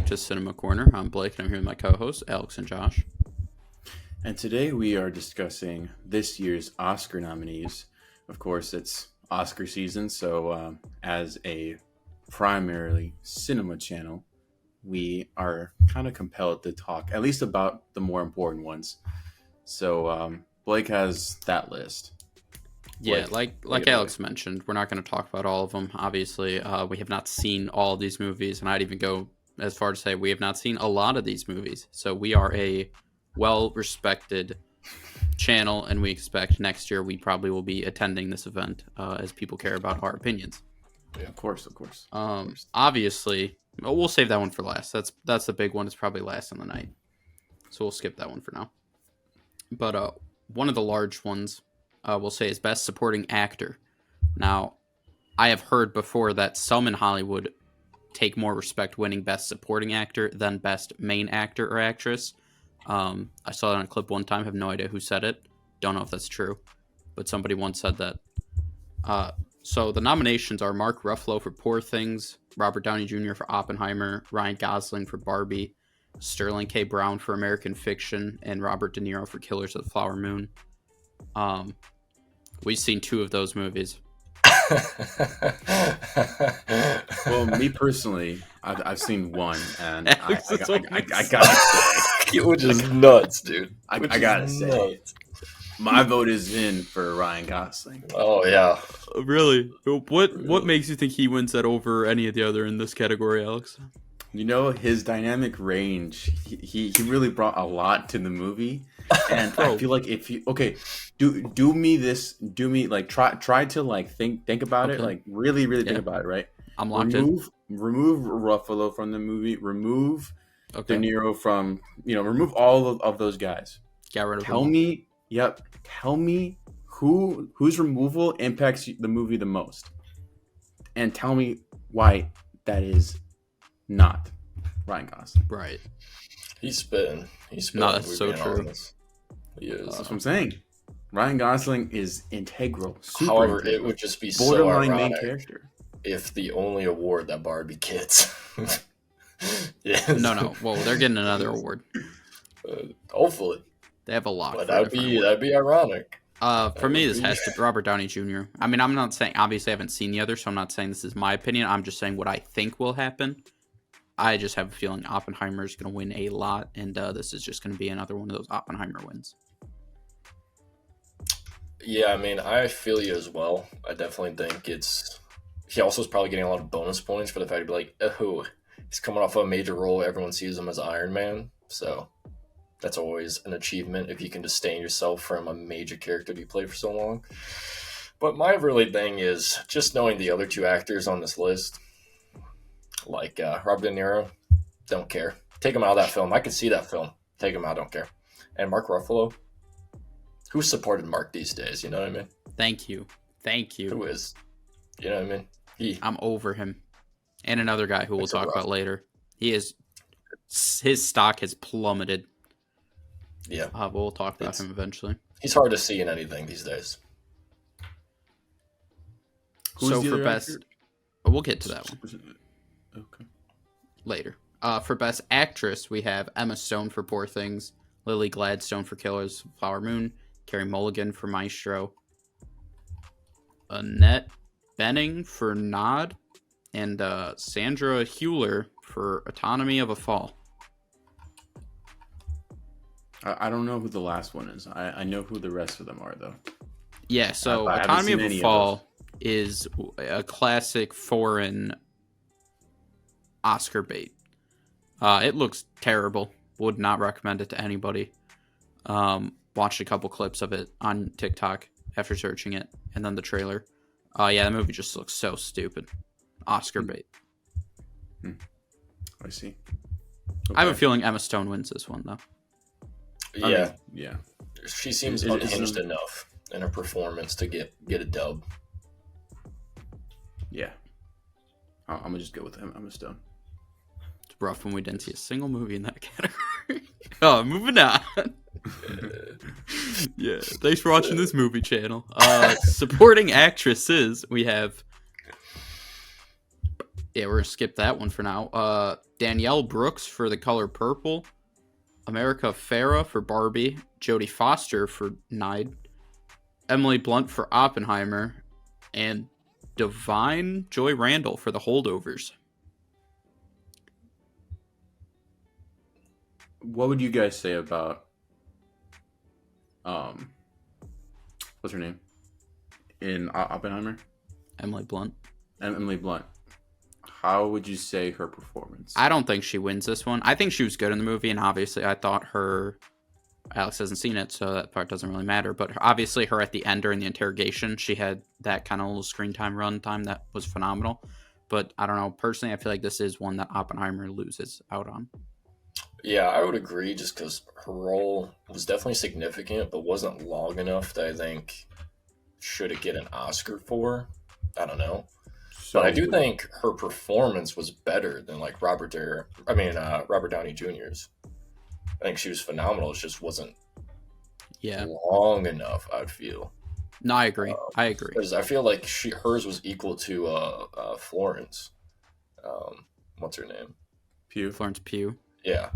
back to Cinema Corner. I'm Blake, and I'm here with my co-hosts, Alex and Josh. And today we are discussing this year's Oscar nominees. Of course, it's Oscar season, so as a primarily cinema channel, we are kind of compelled to talk, at least about the more important ones. So Blake has that list. Yeah, like Alex mentioned, we're not going to talk about all of them. Obviously, we have not seen all of these movies, and I'd even go as far to say we have not seen a lot of these movies. So we are a well-respected channel, and we expect next year we probably will be attending this event as people care about our opinions. Yeah, of course. Obviously, we'll save that one for last. That's the big one. It's probably last on the night, so we'll skip that one for now. But one of the large ones we'll say is Best Supporting Actor. Now, I have heard before that some in Hollywood take more respect winning Best Supporting Actor than Best Main Actor or Actress. I saw that on a clip one time. Have no idea who said it. Don't know if that's true, but somebody once said that. So the nominations are Mark Ruffalo for Poor Things, Robert Downey Jr. for Oppenheimer, Ryan Gosling for Barbie, Sterling K. Brown for American Fiction, and Robert De Niro for Killers of the Flower Moon. We've seen two of those movies. Well, me personally, I've seen one, and I gotta say, which is nuts, dude. I gotta say, my vote is in for Ryan Gosling. Oh yeah, really? What makes you think he wins that over any of the other in this category, Alex? You know, his dynamic range. He really brought a lot to the movie, and I feel like if you do me like try to like think about it, like really think about it, right? I'm locked in. Remove Ruffalo from the movie. Remove De Niro from remove all of those guys. Get rid of Tell me whose removal impacts the movie the most, and tell me why that is not Ryan Gosling. Right. He's spitting. No, that's so true. He is. That's what I'm saying. Ryan Gosling is integral. However, integral. It would just be borderline so main ironic character if the only award that Barbie gets. No. Well, they're getting another award. Hopefully, they have a lot. But that'd be ironic. For me, this has to be Robert Downey Jr. I mean, I'm not saying, obviously I haven't seen the other, so I'm not saying this is my opinion. I'm just saying what I think will happen. I just have a feeling Oppenheimer is going to win a lot, and this is just going to be another one of those Oppenheimer wins. Yeah, I mean, I feel you as well. I definitely think he also is probably getting a lot of bonus points for the fact to be like, oh, he's coming off a major role. Everyone sees him as Iron Man, so that's always an achievement if you can disdain yourself from a major character that you played for so long. But my really thing is just knowing the other two actors on this list, like Robert De Niro, don't care. Take him out of that film. I can see that film. Take him out, don't care. And Mark Ruffalo, who supported Mark these days? You know what I mean? Thank you. Who is? You know what I mean? I'm over him. And another guy who we'll talk about later. His stock has plummeted. Yeah. But we'll talk about him eventually. He's hard to see in anything these days. So for best... We'll get to that one. Okay. Later. For Best Actress, we have Emma Stone for Poor Things, Lily Gladstone for Killers of the Flower Moon, Carey Mulligan for Maestro, Annette Bening for Nod, and Sandra Hüller for Autonomy of a Fall. I don't know who the last one is. I know who the rest of them are, though. Yeah, so Autonomy of a Fall is a classic foreign Oscar bait. It looks terrible. Would not recommend it to anybody. Watched a couple clips of it on TikTok after searching it, and then the trailer. Yeah, the movie just looks so stupid. Oscar bait. I see. Okay. I have a feeling Emma Stone wins this one, though. Yeah. Yeah. She seems unhinged enough in her performance to get a dub. Yeah. I'm going to just go with Emma Stone. It's rough when we didn't see a single movie in that category. Oh, moving on. Yeah, thanks for watching this movie channel. Supporting actresses, we have Yeah, we're gonna skip that one for now. Danielle Brooks for The Color Purple, America Ferrera for Barbie, Jodie Foster for Nide, Emily Blunt for Oppenheimer, and Divine Joy Randall for The Holdovers. What would you guys say about what's her name in Oppenheimer? Emily Blunt. Emily Blunt. How would you say her performance? I don't think she wins this one. I think she was good in the movie, and obviously I thought her... Alex hasn't seen it, so that part doesn't really matter. But obviously her at the end during the interrogation, she had that kind of little screen time, run time that was phenomenal. But I don't know. Personally, I feel like this is one that Oppenheimer loses out on. Yeah, I would agree just because her role was definitely significant, but wasn't long enough that I think should it get an Oscar for. I don't know. So, But I do think her performance was better than like Robert Downey Jr.'s. I think she was phenomenal. It just wasn't Yeah. long enough, I'd feel. No, I agree. I agree. Because I feel like hers was equal to Florence. What's her name? Pugh. Florence Pugh. Yeah.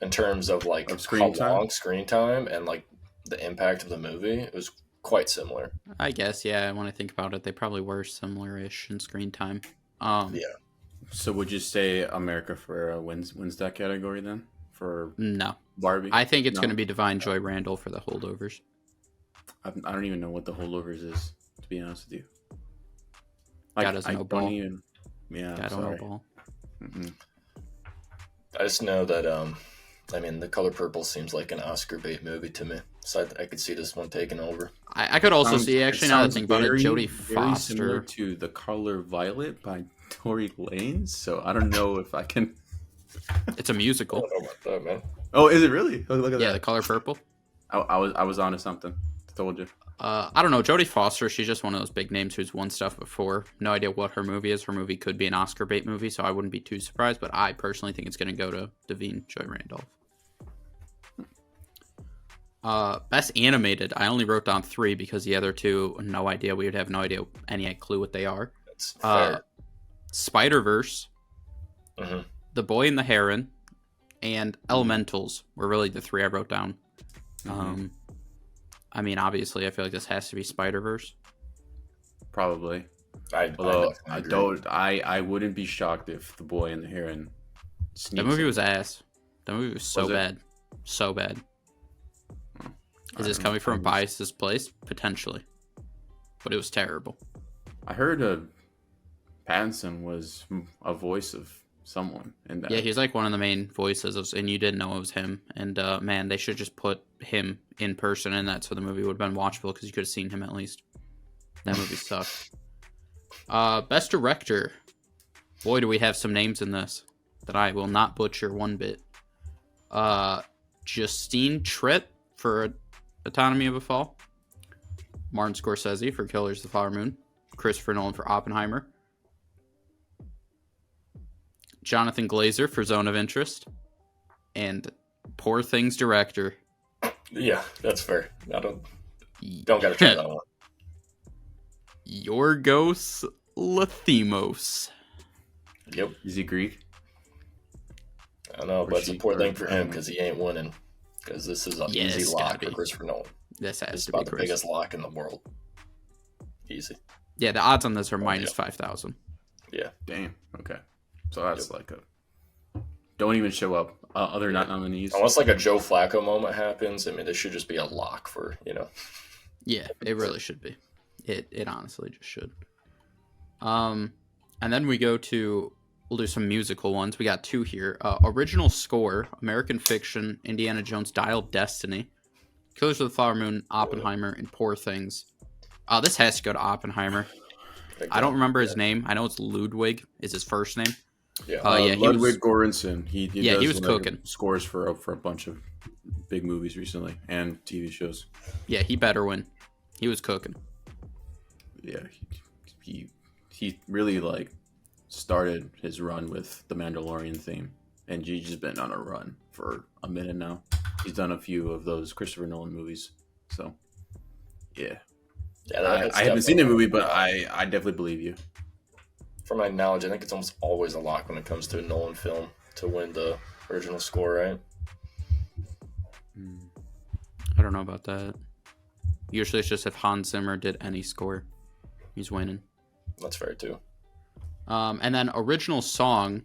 In terms of like Of how screen time? long screen time and like the impact of the movie, it was quite similar. I guess, yeah. When I think about it, they probably were similar-ish in screen time. Yeah. So would you say America Ferrera wins that category then for No. Barbie? I think it's No? going to be Divine Joy Randall for The Holdovers. I don't even know what the holdovers is, to be honest with you. God doesn't know ball. Yeah, I don't sorry. know ball. Mm-mm. I just know that The Color Purple seems like an Oscar bait movie to me. So I could see this one taking over. I could also Sounds- see, actually, now that I sounds think about it, Jodie very similar Foster. to The Color Violet by Tory Lanez. So I don't know if I can. It's a I musical. don't know about that, man. Oh, is it really? Look at Yeah, that. The Color Purple. I was onto something. Told you. I don't know. Jodie Foster, she's just one of those big names who's won stuff before. No idea what her movie is. Her movie could be an Oscar bait movie, so I wouldn't be too surprised. But I personally think it's going to go to Divine Joy Randolph. Best animated. I only wrote down 3 because the other 2, no idea. We would have no idea, any clue what they are. That's fair. Spider-Verse, Mhm. The Boy and the Heron, and Elementals were really the 3 I wrote down. I mean, obviously, I feel like this has to be Spider-Verse. Probably. Although I don't. I wouldn't be shocked if The Boy and the Heron. That movie was ass. That movie was so Was it? bad. So bad. Is this I don't coming know. from a biased place? Potentially. But it was terrible. I heard Pattinson was a voice of someone in that. Yeah, he's like one of the main voices, and you didn't know it was him. And man, they should just put him in person in that so the movie would have been watchable because you could have seen him at least. That movie sucked. Best director. Boy, do we have some names in this that I will not butcher one bit. Justine Triet for Autonomy of a Fall. Martin Scorsese for Killers of the Flower Moon. Christopher Nolan for Oppenheimer. Jonathan Glazer for Zone of Interest. And Poor Things director. Yeah, that's fair. I don't gotta try that one. Yorgos Lanthimos. Yep. Is he Greek? I don't know, Or but it's a she- poor or- thing for him because he ain't winning. Because this is an Yeah, easy it's gotta lock for be. Christopher Nolan. This has It's to be about the Chris. biggest lock in the world. Easy. Yeah, the odds on this are Oh, minus yeah. 5,000. Yeah. Damn. Okay. So that's like a. Don't even show up. Other not nominees. Unless like a Joe Flacco moment happens, I mean, this should just be a lock for, Yeah, it really should be. It honestly just should. And then we'll do some musical ones. We got 2 here. Original score, American Fiction, Indiana Jones Dial of Destiny, Killers of the Flower Moon, Oppenheimer, and Poor Things. This has to go to Oppenheimer. I don't remember his name. I know it's Ludwig is his first name. Yeah. Yeah, he Ludwig was- Göransson. He was cooking. Scores for a bunch of big movies recently and TV shows. Yeah, he better win. He was cooking. Yeah, he really like started his run with the Mandalorian theme, and he's just been on a run for a minute now. He's done a few of those Christopher Nolan movies, so yeah. Yeah, that's I haven't seen the definitely- movie, but I definitely believe you. from my knowledge, I think it's almost always a lock when it comes to a Nolan film to win the original score, right? I don't know about that. Usually it's just if Hans Zimmer did any score, he's winning. That's fair too. And then original song,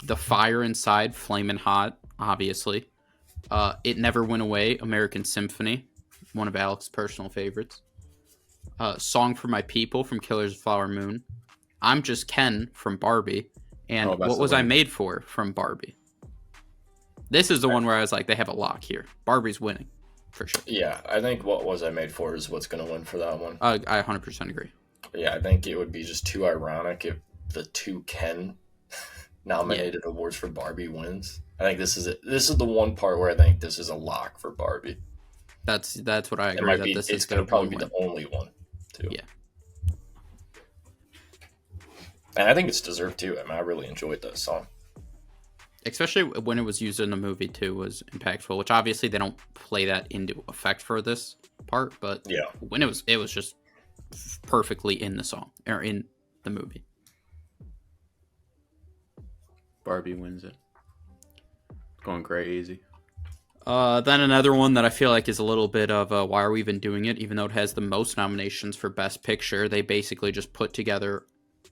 The Fire Inside, Flamin' Hot, obviously. It Never Went Away, American Symphony, one of Alex's personal favorites. Song for My People from Killers of the Flower Moon. I'm Just Ken from Barbie. And What Was I Made For from Barbie. This is the one where I was like, they have a lock here. Barbie's winning, for sure. Yeah, I think What Was I Made For is what's going to win for that one. I 100% agree. Yeah, I think it would be just too ironic if the two Ken nominated awards for Barbie wins. I think this is it. This is the one part where I think this is a lock for Barbie. That's what I agree. It's going to probably be the only one, too. Yeah. And I think it's deserved too. I mean, I really enjoyed that song. Especially when it was used in the movie too, was impactful. Which obviously they don't play that into effect for this part, but yeah, when it was just perfectly in the song or in the movie. Barbie wins it. Going crazy. Then another one that I feel like is a little bit of why are we even doing it? Even though it has the most nominations for Best Picture, they basically just put together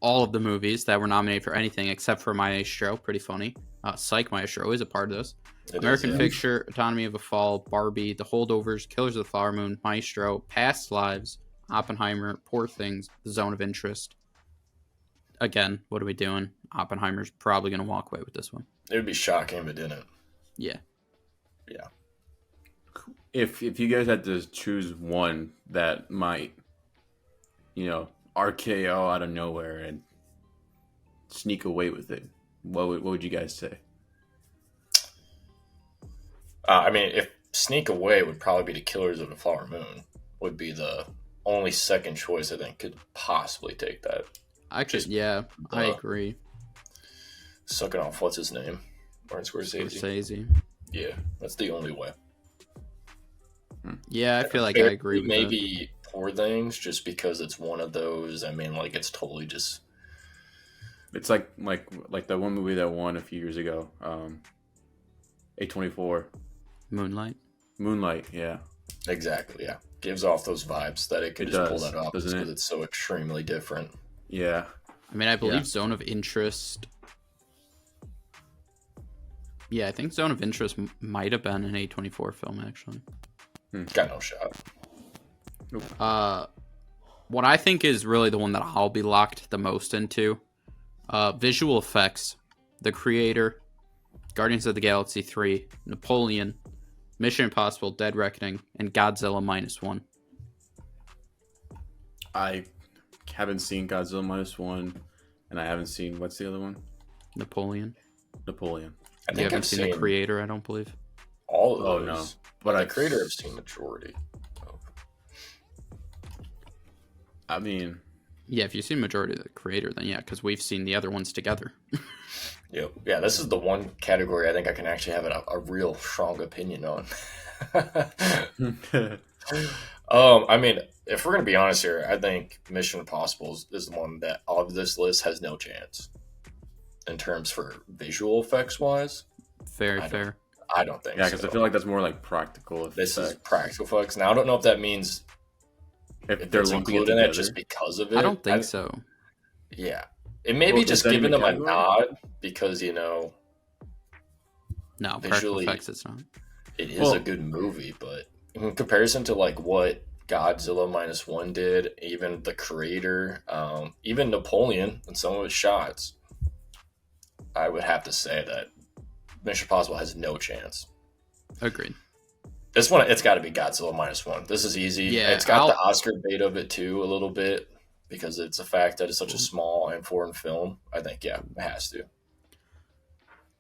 all of the movies that were nominated for anything except for Maestro. Pretty funny. Psych, Maestro is a part of this. American Picture, Anatomy of a Fall, Barbie, The Holdovers, Killers of the Flower Moon, Maestro, Past Lives, Oppenheimer, Poor Things, The Zone of Interest. Again, what are we doing? Oppenheimer's probably going to walk away with this one. It would be shocking if it didn't. Yeah. Yeah. If you guys had to choose one that might, RKO out of nowhere and sneak away with it, what would you guys say? I mean, if sneak away would probably be the Killers of the Flower Moon. Would be the only second choice I think could possibly take that. I agree. Sucking off what's his name, Martin Scorsese. Yeah, that's the only way. Yeah, I feel like I agree with maybe Poor Things, just because it's one of those. I mean, like, it's totally just. It's like the one movie that won a few years ago, A24. Moonlight, yeah. Exactly, yeah. Gives off those vibes that it could just pull that off because it's so extremely different. Yeah. I mean, I believe Zone of Interest. Yeah, I think Zone of Interest might have been an A24 film, actually. Got no shot. Nope. What I think is really the one that I'll be locked the most into, visual effects, The Creator, Guardians of the Galaxy 3, Napoleon, Mission Impossible, Dead Reckoning, and Godzilla -1. I haven't seen Godzilla -1, and I haven't seen, what's the other one? Napoleon. I think you haven't seen The Creator, I don't believe. All of those. Oh, no. But The Creator I've seen majority. I mean... Yeah, if you've seen majority of The Creator, then yeah, because we've seen the other ones together. Yep. Yeah, this is the one category I think I can actually have a real strong opinion on. I mean, if we're going to be honest here, I think Mission Impossible is the one that of this list has no chance in terms for visual effects wise. Fair. I don't think so. Yeah, because I feel like that's more like practical effects. This is practical effects. Now, I don't know if that means if they're including it just because of it. I don't think so. Yeah. It may be just giving them a nod because, No, practical effects it's not. It is a good movie, but in comparison to like what Godzilla -1 did, even The Creator, even Napoleon and some of its shots, I would have to say that Mission Impossible has no chance. Agreed. This one, it's got to be Godzilla -1. This is easy. Yeah, it's got the Oscar bait of it too, a little bit. Because it's a fact that it's such a small and foreign film. I think, it has to.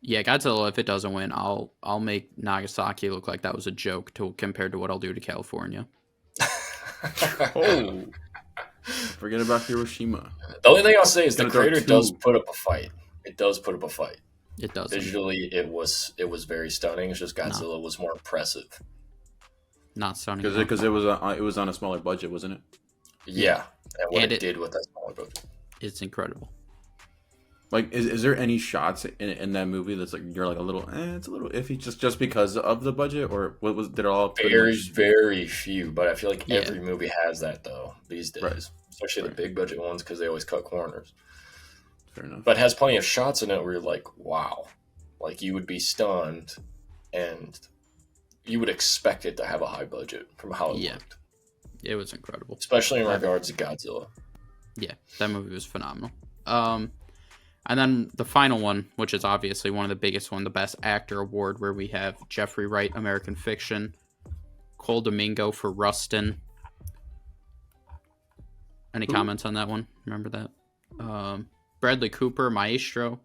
Yeah, Godzilla, if it doesn't win, I'll make Nagasaki look like that was a joke compared to what I'll do to California. Oh. Forget about Hiroshima. The only thing I'll say is The Creator does put up a fight. It does put up a fight. It does. Visually, it was very stunning. It's just Godzilla was more impressive. Not stunning. Because it was on a smaller budget, wasn't it? Yeah. And what it did with that smaller budget. It's incredible. Like, is there any shots in that movie that's like you're like a little, it's a little iffy just because of the budget, or what was they're all pretty Very, much very few, but I feel like Yeah, every movie has that though these right? days, especially the Right. big budget ones because they always cut corners. Fair enough. But it has plenty of shots in it where you're like, wow, like you would be stunned, and you would expect it to have a high budget from how it yeah, looked, it was incredible. especially in regards to Godzilla. Yeah, that movie was phenomenal. And then the final one, which is obviously one of the biggest one, the Best Actor award, where we have Jeffrey Wright, American Fiction, Cole Domingo for Rustin. Any comments on that one? Remember that? Bradley Cooper, Maestro,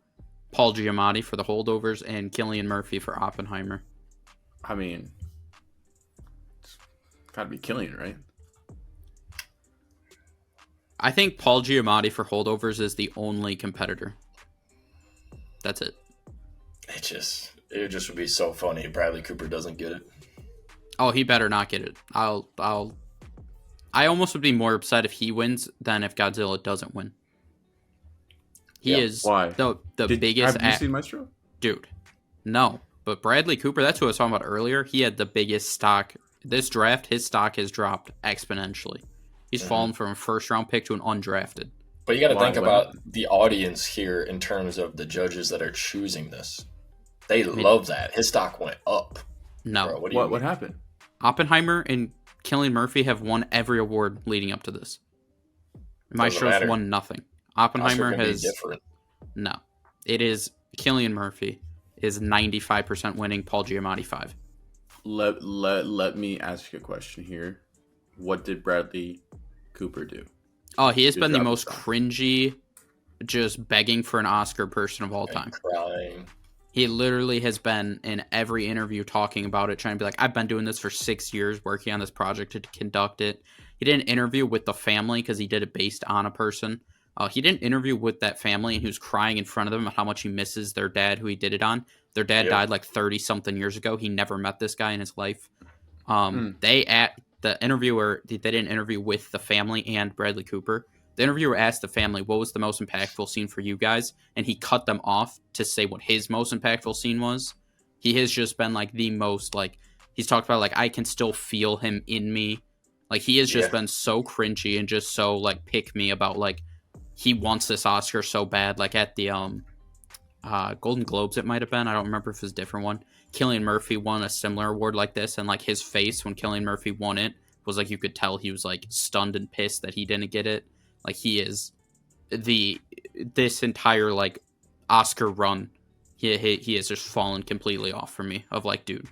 Paul Giamatti for The Holdovers, and Cillian Murphy for Oppenheimer. I mean, it's gotta be Killian, right? I think Paul Giamatti for Holdovers is the only competitor. That's it. It just would be so funny if Bradley Cooper doesn't get it. Oh, he better not get it. I almost would be more upset if he wins than if Godzilla doesn't win. He Yeah, is why? the biggest Have you seen Maestro? dude. No, but Bradley Cooper, that's who I was talking about earlier. He had the biggest stock. This draft, his stock has dropped exponentially. He's fallen from a first round pick to an undrafted. But you got to Why- think what about happened? the audience here in terms of the judges that are choosing this. They love that. His stock went up. No. Bro, what do you What mean? happened? Oppenheimer and Cillian Murphy have won every award leading up to this. Maestro's matter. won nothing. Oscar Oppenheimer can be has different. no. It is Cillian Murphy is 95% winning. Paul Giamatti 5. Let me ask you a question here. What did Bradley Cooper do? Oh, he has Good been the job, most Tom. cringy, just begging for an Oscar person of all time. And crying. He literally has been in every interview talking about it, trying to be like, I've been doing this for 6 years, working on this project to conduct it. He did an interview with the family because he did it based on a person. He did an interview with that family, and he was crying in front of them about how much he misses their dad, who he did it on. Their dad Yep. died like 30-something years ago. He never met this guy in his life. Hmm. The interviewer, they did an interview with the family and Bradley Cooper. The interviewer asked the family, what was the most impactful scene for you guys? And he cut them off to say what his most impactful scene was. He has just been like the most, like, he's talked about, like, I can still feel him in me. Like, he has just Yeah. been so cringy and just so, like, pick me about, like, he wants this Oscar so bad. Like, at the Golden Globes, it might have been. I don't remember if it was a different one. Cillian Murphy won a similar award like this, and like his face when Cillian Murphy won it was like you could tell he was like stunned and pissed that he didn't get it. Like he is this entire like Oscar run, he has just fallen completely off for me. Of like, dude,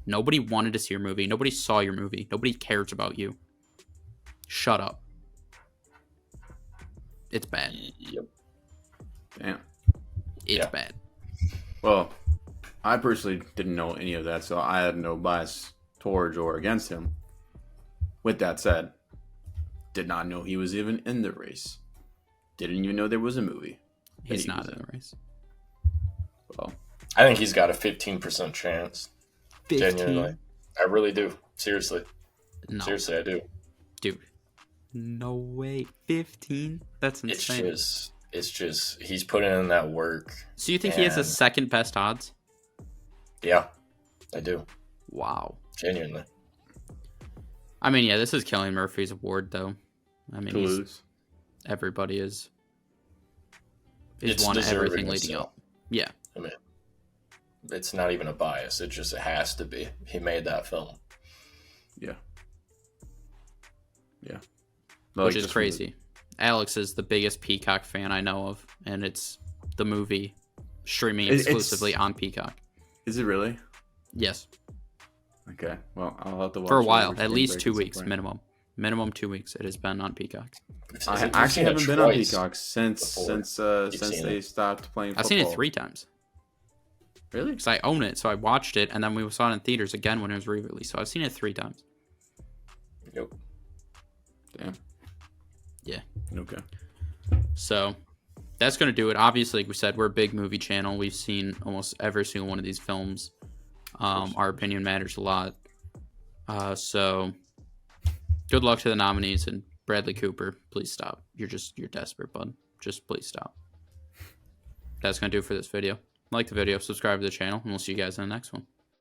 nobody wanted to see your movie, nobody saw your movie, nobody cares about you. Shut up. It's bad. Yep. Damn. It's Yeah. bad. Well, I personally didn't know any of that, so I had no bias towards or against him. With that said, did not know he was even in the race. Didn't even know there was a movie. that He's he not was in the race. Well, I think he's got a 15% chance. 15? Genuinely. I really do. Seriously. No, Seriously, I do. dude. No way. 15? That's It's insane. just he's putting in that work. So you think he has the and- second best odds? Yeah, I do. Wow. Genuinely. I mean, yeah, this is Cillian Murphy's award, though. I mean, to he's, lose. everybody is. He's It's won deserving everything of leading so. up. Yeah. I mean, it's not even a bias. It has to be. He made that film. Yeah. Yeah. Which is just from the- crazy. Alex is the biggest Peacock fan I know of, and it's the movie streaming It's- exclusively on Peacock. Is it really? Yes. Okay. Well, I'll have to watch For a it while. over At spring least break 2 at some weeks point. minimum. Minimum 2 weeks it has been on Peacock. I You've actually seen it haven't been on twice. Peacock since before. seen they it. stopped playing football. I've seen it 3 times. Really? Because I own it, so I watched it, and then we saw it in theaters again when it was re-released. So I've seen it 3 times. Yep. Damn. Yeah. Okay. So that's going to do it. Obviously, like we said, we're a big movie channel. We've seen almost every single one of these films. Our opinion matters a lot. So good luck to the nominees, and Bradley Cooper, please stop. You're desperate, bud. Just please stop. that's going to do it for this video. Like the video, subscribe to the channel, and we'll see you guys in the next one.